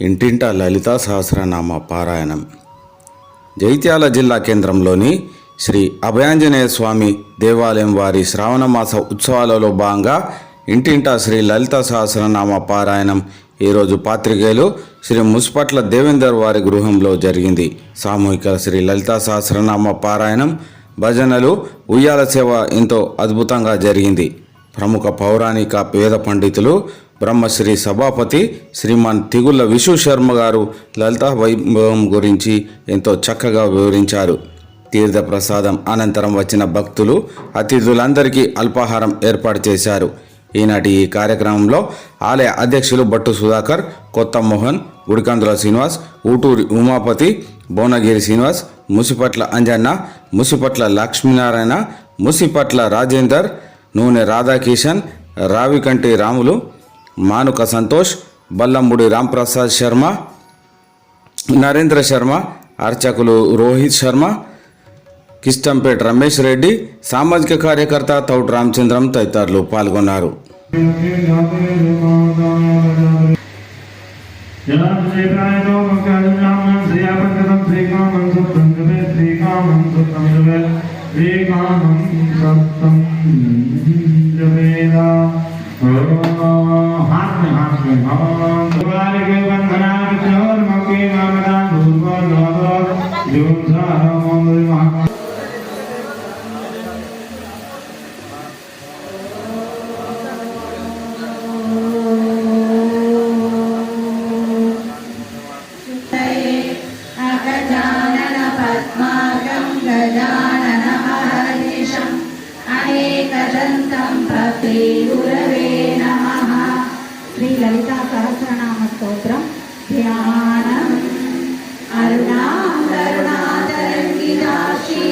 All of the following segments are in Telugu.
ఇంటింటా లలితా సహస్రనామ పారాయణం. జైత్యాల జిల్లా కేంద్రంలోని శ్రీ అభయాంజనేయ స్వామి దేవాలయం వారి శ్రావణమాస ఉత్సవాలలో భాగంగా ఇంటింటా శ్రీ లలితా సహస్రనామ పారాయణం ఈరోజు పాత్రికేయులు శ్రీ ముస్పట్ల దేవేందర్ వారి గృహంలో జరిగింది. సామూహిక శ్రీ లలితా సహస్రనామ పారాయణం, భజనలు, ఉయ్యాల సేవ ఎంతో అద్భుతంగా జరిగింది. ప్రముఖ పౌరాణిక వేద పండితులు బ్రహ్మశ్రీ సభాపతి శ్రీమాన్ తిగుళ్ళ విశు శర్మ గారు లలితా వైభవం గురించి ఎంతో చక్కగా వివరించారు. తీర్థ ప్రసాదం అనంతరం వచ్చిన భక్తులు, అతిథులందరికీ అల్పాహారం ఏర్పాటు చేశారు. ఈనాటి ఈ కార్యక్రమంలో ఆలయ అధ్యక్షులు బట్టు సుధాకర్, కొత్త మోహన్, గుడికందుల శ్రీనివాస్, ఊటూరి ఉమాపతి, భువనగిరి శ్రీనివాస్, ముసిపట్ల అంజన్న, ముసిపట్ల లక్ష్మీనారాయణ, ముసిపట్ల రాజేందర్, నూనె రాధాకిషన్, రావికంటి రాములు, మానుక సంతోష్, బల్లంబుడి రాంప్రసాద్ శర్మ, నరేంద్ర శర్మ, అర్చకులు రోహిత్ శర్మ, కిష్టంపేట రమేష్ రెడ్డి, సామాజిక కార్యకర్త తౌట్ రామచంద్రం తదితరులు పాల్గొన్నారు. శ్రీ లలితా సహస్రనామ స్తోత్రం ధ్యానం. అరుణాతరంగిదాక్షి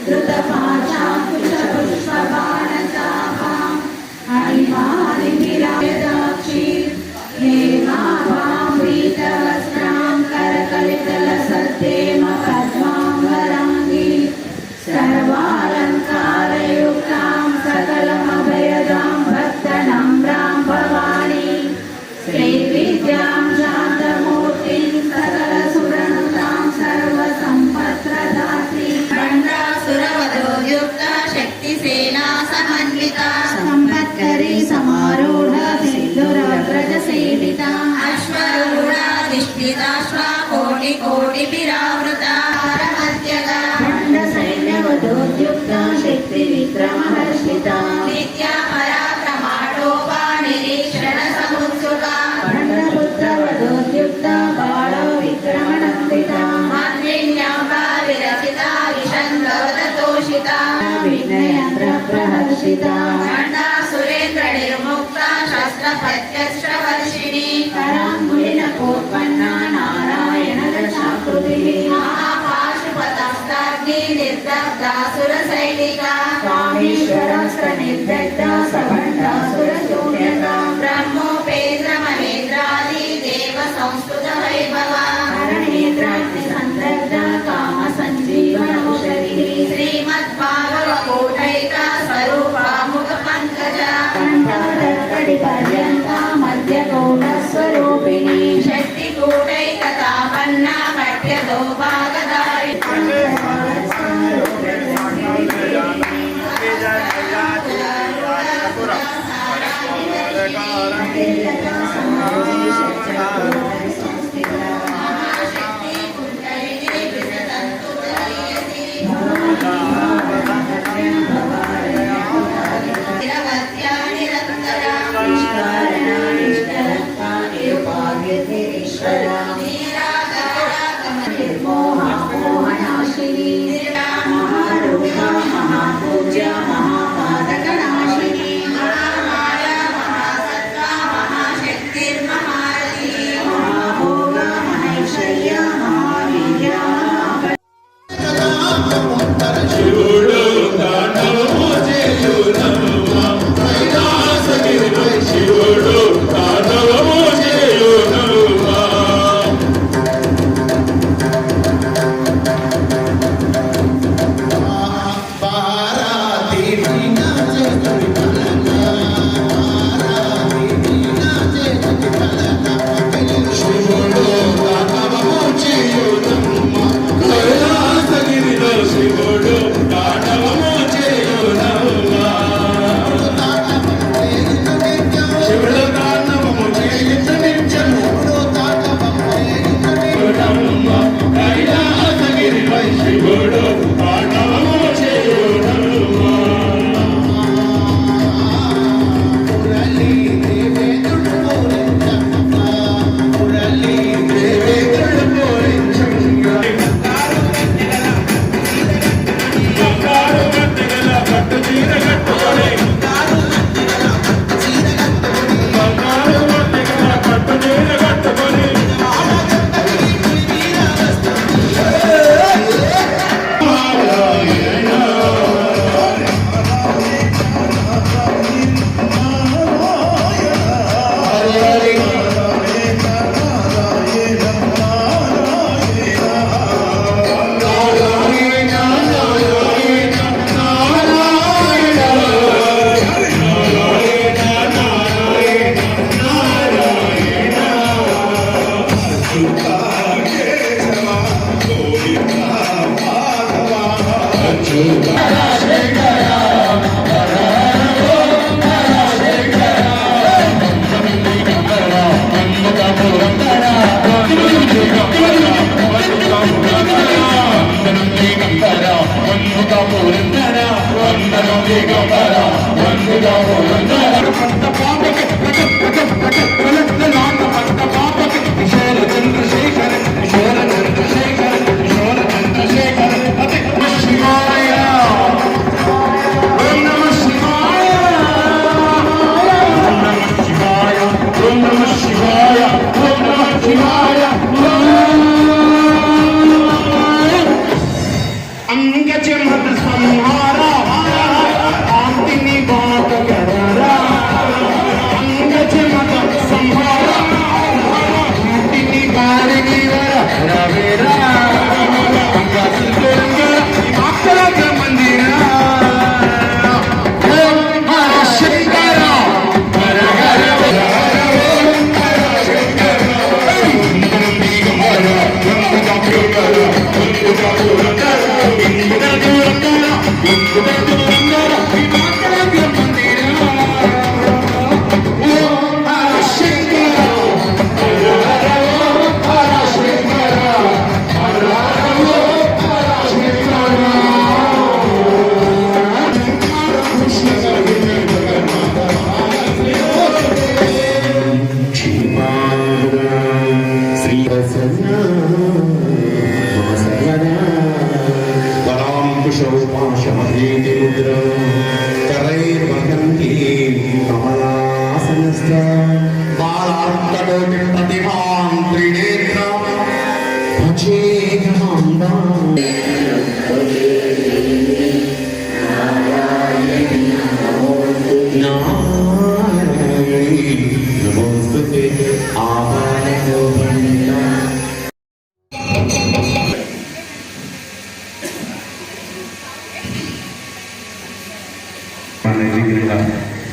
ధృతపాశాంకుశపుష్పబాణచాపాం అణిమాదిభిరాజదాక్షి హేమాభాం పీతవస్త్రాం కరకలితలసద్దేమ పద్మాంబరాంగి సర్వాలంకారయుక్తాం సకలమభయదాం భక్తనమ్రాం భవాని శ్రీవిద్యాం శాంతమూర్తిం సకలసురనుతాం సర్వసంపత్ప్రదాత్రి ఖండాసురవధోయుక్త శక్తిసేనా సమన్విత సంపత్కరీ సమారూఢ సిద్ధురగ్రజ సేవిత అశ్వరూఢాధిష్ఠితాశ్వ కోటి కోటిభిరావృత మధ్యగా ఖండ సైన్యవధోద్యుక్త శక్తి విక్రమహర్షిత నిత్యా పరాక్రమాటోపా నిరీక్షణ సముత్సుక ఖండపుత్రవధోద్యుక్త బాణ విక్రమణందిత మాత్రిణ్యాంబా విరచిత విషంగవతోషిత వినయంద్ర ప్రహర్షిత ఖండాసురేంద్ర నిర్ముక్త శస్త్రపత్యశ్రవర్షిణి కరాంగులిన కోత్పన్న నారాయణ దశాకృతి మహాపాశుపతస్తాగ్ని నిర్దగ్ధాసుర సైనిక కామేశ్వరాస్త్ర నిర్దగ్ధ సభండాసుర శూన్యత బ్రహ్మోపేంద్ర మహేంద్రాది దేవ సంస్కృత వైభవ హరణేంద్రాగ్ని సందగ్ధ కామ సంజీవన ఔషధి శ్రీమద్భాగవకోటైక స్వరూపాముఖ పంకజ కంఠాదర్కడి పర్యంత మధ్య కౌట స్వరూపిణి శక్తి కూటైక తాపన్న పట్యతో భాగదారి మోహనాశిని మహారూప మహాపూజ్య మహాపాదకనాశిని మహామాయా మహాసత్వ మహాశక్తిర్మహారథి మహాభోగ మహైశ్వర్య మహావీర్య శివుడు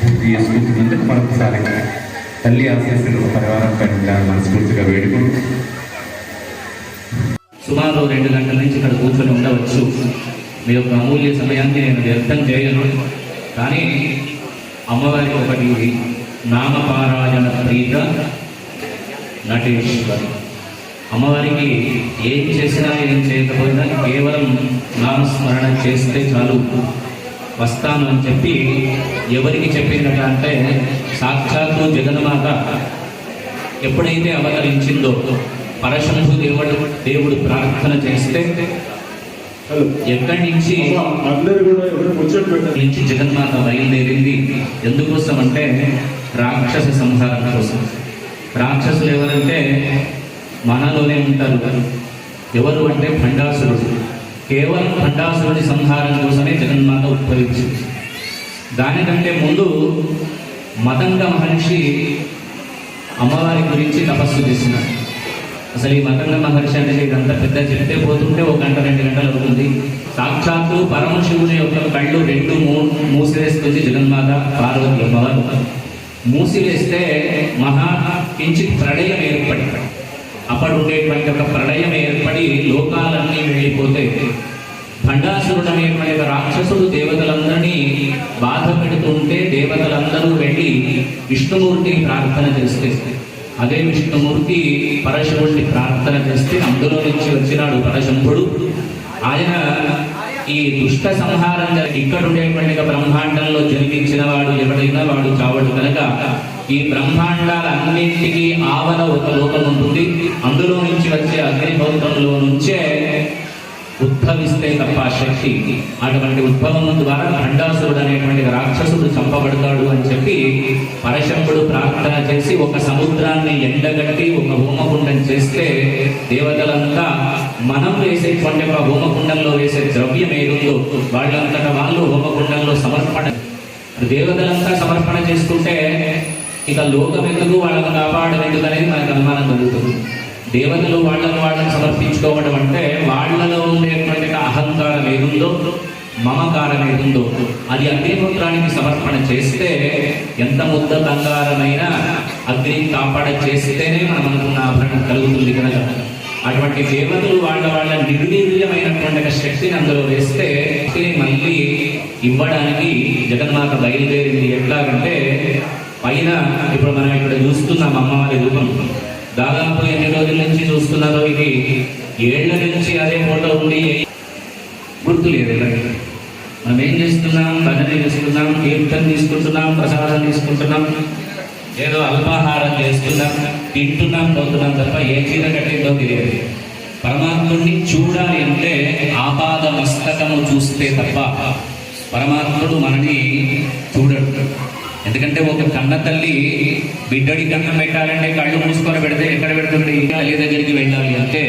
పూర్తి చేసుకుంటున్నందుకు మరొకసారి తల్లి ఆశీస్సులు పరివారం పైన మనస్ఫూర్తిగా వేడుకుంటూ సుమారు 2 గంటల నుంచి ఇక్కడ కూర్చొని ఉండవచ్చు. మీ యొక్క అమూల్య సమయాన్ని నేను వ్యర్థం చేయను. కానీ అమ్మవారికి ఒకటి నామపారాయణ ప్రీత నటేశ్వరి. అమ్మవారికి ఏం చేసినా ఏం చేయకపోయినా కేవలం నామస్మరణ చేస్తే చాలు వస్తాను అని చెప్పి ఎవరికి చెప్పిందట అంటే సాక్షాత్తు జగన్మాత ఎప్పుడైతే అవతరించిందో పరశంభు దేవుడు ప్రార్థన చేస్తే ఎక్కడి నుంచి జగన్మాత బయలుదేరింది. ఎందుకోసం అంటే రాక్షస సంహారం కోసం. రాక్షసులు ఎవరంటే మనలోనే ఉంటారు. ఎవరు అంటే భండాసురుడు. కేవలం భండాసురుడి సంహారం కోసమే జగన్మాత ఉద్భవించింది. దానికంటే ముందు మతంగ మహర్షి అమ్మవారి గురించి తపస్సు చేసినారు. అసలు ఈ మతంగ మహర్షి అంటే ఇదంతా పెద్ద చెప్తే పోతుంటే 1 గంట 2 గంటలు అవుతుంది. సాక్షాత్తు పరమశివుని యొక్క కళ్ళు 2 మూసివేస్తుంది జగన్మాత పార్వతి అమ్మవారు. మూసివేస్తే మహా కించిత్ ప్రళయం ఏర్పడి అప్పుడు ఉండేటువంటి ఒక ప్రళయం ఏర్పడి లోకాలన్నీ వెళ్ళిపోతే భండాసురుడు అనేటువంటి రాక్షసుడు దేవతలందరినీ బాధ పెడుతుంటే దేవతలందరూ వెళ్ళి విష్ణుమూర్తిని ప్రార్థన చేస్తే అదే విష్ణుమూర్తి పరశువుడిని ప్రార్థన చేస్తే అందులో నుంచి వచ్చినాడు పరశంభుడు. ఆయన ఈ దుష్ట సంహారం ఇక్కడ ఉండేటువంటి బ్రహ్మాండంలో జన్మించిన వాడు ఎవడైనా వాడు చావడు కనుక ఈ బ్రహ్మాండాలన్నింటికీ ఆవల ఒక లోకం ఉంటుంది. అందులో నుంచి వచ్చే అగ్నిహోత్రంలో నుంచే ఉద్భవిస్తే తప్ప శక్తి. అటువంటి ఉద్భవం ద్వారా భండాసురుడు అనేటువంటి రాక్షసుడు చంపబడతాడు అని చెప్పి పరశంభుడు ప్రార్థన చేసి ఒక సముద్రాన్ని ఎండగట్టి ఒక హోమకుండం చేస్తే దేవతలంతా మనం వేసేటువంటి ఒక హోమకుండంలో వేసే ద్రవ్యం ఏదుందో వాళ్ళంతటా వాళ్ళు హోమకుండంలో సమర్పణ దేవతలంతా సమర్పణ చేసుకుంటే ఇక లోకం ఎందుకు వాళ్ళని కాపాడడం ఎందుకు అనేది మనకు అనుమానం కలుగుతుంది. దేవతలు వాళ్ళని సమర్పించుకోవడం అంటే వాళ్ళలో ఉండేటువంటి అహంకారం ఏదుందో మమకారం ఏదుందో అది అగ్నిహోత్రానికి సమర్పణ చేస్తే ఎంత ముద్ద బంగారమైనా అగ్ని కాపాడ చేస్తేనే మనం అనుకున్న ఆభరణం కలుగుతుంది కనుక అటువంటి దేవతలు వాళ్ళ నిర్వీర్యమైనటువంటి శక్తిని అందులో వేస్తే మళ్ళీ ఇవ్వడానికి జగన్మాత బయలుదేరింది. ఎట్లాగంటే పైన ఇప్పుడు మనం ఇక్కడ చూస్తున్నాం అమ్మవారి రూపం. దాదాపు ఎన్ని రోజుల నుంచి చూస్తున్నారో ఇది ఏళ్ల నుంచి అదే ఫోటో ఉండి గుర్తు లేదు. మనం ఏం చేస్తున్నాం? భజన చేస్తున్నాం, కీర్తన తీసుకుంటున్నాం, ప్రసాదం తీసుకుంటున్నాం, ఏదో అల్పాహారం చేస్తున్నాం, తింటున్నాం, పోతున్నాం తప్ప ఏ చీర కట్టిందో తెలియదు. పరమాత్ముడిని చూడాలి అంటే ఆపాద మస్తకము చూస్తే తప్ప పరమాత్ముడు మనని చూడడు. ఎందుకంటే ఒక కన్న తల్లి బిడ్డడి కన్నం పెట్టాలంటే కళ్ళు మూసుకొని పెడితే ఎక్కడ పెడుతుంది? తల్లి దగ్గరికి వెళ్ళాలి అంటే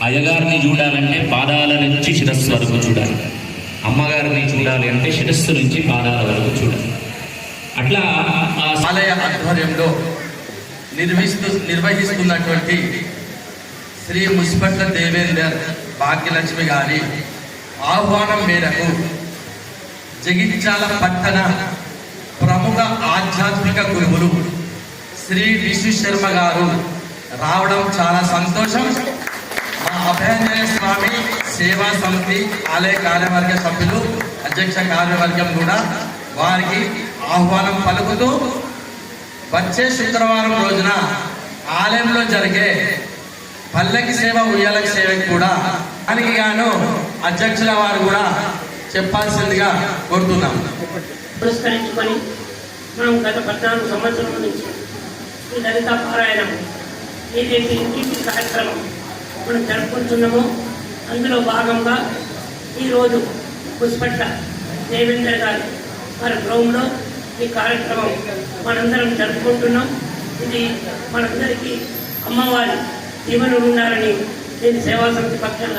అయ్యగారిని చూడాలంటే పాదాల నుంచి శిరస్సు వరకు చూడాలి, అమ్మగారిని చూడాలి అంటే శిరస్సు నుంచి పాదాల వరకు చూడాలి. అట్లా ఆ ఆలయ ఆధ్వర్యంలో నిర్వహిస్తున్నటువంటి శ్రీ ముసిపట్ల దేవేందర్ భాగ్యలక్ష్మి గారి ఆహ్వానం మేరకు జగిత్యాల పట్టణ ప్రముఖ ఆధ్యాత్మిక గురువులు శ్రీ విశ్వ శర్మ గారు రావడం చాలా సంతోషం. మా అభయాంజనేయ స్వామి సేవా సమితి ఆలయ కార్యవర్గ సభ్యులు, అధ్యక్ష కార్యవర్గం కూడా వారికి ఆహ్వానం పలుకుతూ వచ్చే శుక్రవారం రోజున ఆలయంలో జరిగే పల్లకి సేవ, ఉయ్యాలకి సేవకి కూడా దానికి గాను అధ్యక్షుల వారు కూడా చెప్పాల్సిందిగా కోరుతున్నాం. పురస్కరించుకొని మనం గత 14 సంవత్సరాల నుంచి ఈ లలిత పారాయణం ఏదైతే ఇంటి కార్యక్రమం మనం జరుపుకుంటున్నామో అందులో భాగంగా ఈరోజు ముసిపట్ల దేవేందర్ గారి గృహంలో ఈ కార్యక్రమం మనందరం జరుపుకుంటున్నాం. ఇది మనందరికీ అమ్మవారి దీవెనలు ఉండాలని నేను సేవా సమితి పక్షాన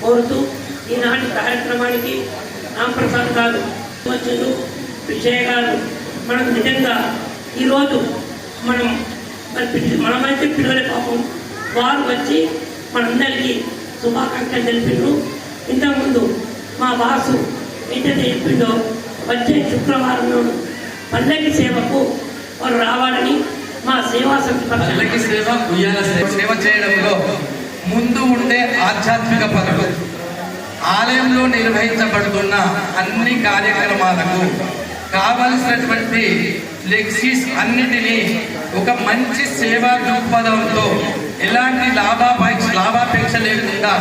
కోరుతూ ఈనాటి కార్యక్రమానికి రాంప్రసాద్ గారు వచ్చును, విజయ గారు మనం నిజంగా ఈరోజు మనమైతే పిల్లల పాపం వారు వచ్చి మనందరికీ శుభాకాంక్షలు తెలిపిండ్రు. ఇంతకుముందు మా బాసు ఏంటంటే చెప్పిండో వచ్చే శుక్రవారం నాడు పల్లకి సేవకు వారు రావాలని మా సేవా సమితి పల్లకి సేవ, ఉయ్యాల సేవ చేయడంలో ముందు ఉండే ఆధ్యాత్మిక పనులు, ఆలయంలో నిర్వహించబడుతున్న అన్ని కార్యక్రమాలకు కావలసినటువంటి ఫ్లెక్సీస్ అన్నిటినీ ఒక మంచి సేవా దృక్పథంతో ఎలాంటి లాభాపేక్ష లేకుండా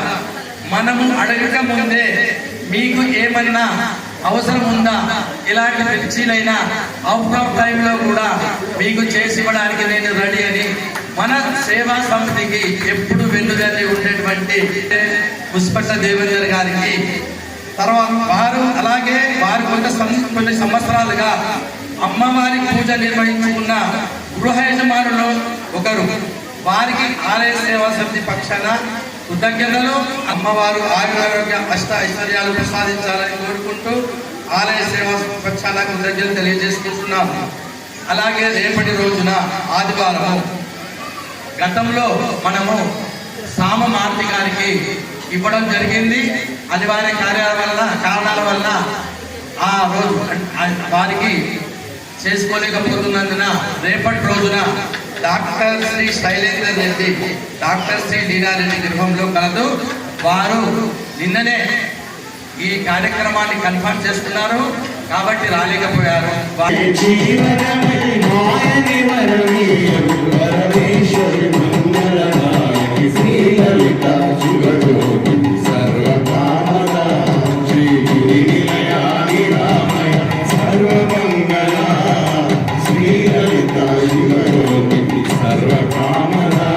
మనము అడగక ముందే మీకు ఏమన్నా అవసరం ఉందా, ఎలాంటి ఫ్లెక్సీలైనా అవుట్ ఆఫ్ టైంలో కూడా మీకు చేసి ఇవ్వడానికి నేను రెడీ అని మన సేవా సమితికి ఎప్పుడు వెన్నుదన్ని ఉండేటువంటి ముసిపట్ల దేవేందర్ గారికి తర్వాత వారు కొన్ని సంవత్సరాలుగా అమ్మవారి పూజ నిర్వహించుకున్న గృహ యజమానులు ఒకరు. వారికి ఆలయ సేవా సమితి పక్షాన కృతజ్ఞతలు. అమ్మవారు ఆరోగ్య ఐశ్వర్యాలు ప్రసాదించాలని కోరుకుంటూ ఆలయ సేవా పక్షాన కృతజ్ఞతలు తెలియజేసుకుంటున్నాము. అలాగే రేపటి రోజున ఆదివారం గతంలో మనము సామ మారుతి గారికి ఇవ్వడం జరిగింది. అనివార్య కారణాల వల్ల ఆ రోజు వారికి చేసుకోలేకపోతున్నందున రేపటి రోజున డాక్టర్ శ్రీ శైలేందర్ రెడ్డి, డాక్టర్ శ్రీ లీలారెడ్డి గృహంలో కలదు. వారు నిన్ననే ఈ కార్యక్రమాన్ని కన్ఫర్మ్ చేస్తున్నారు కాబట్టి రాలేకపోయారు. సర్వకామదా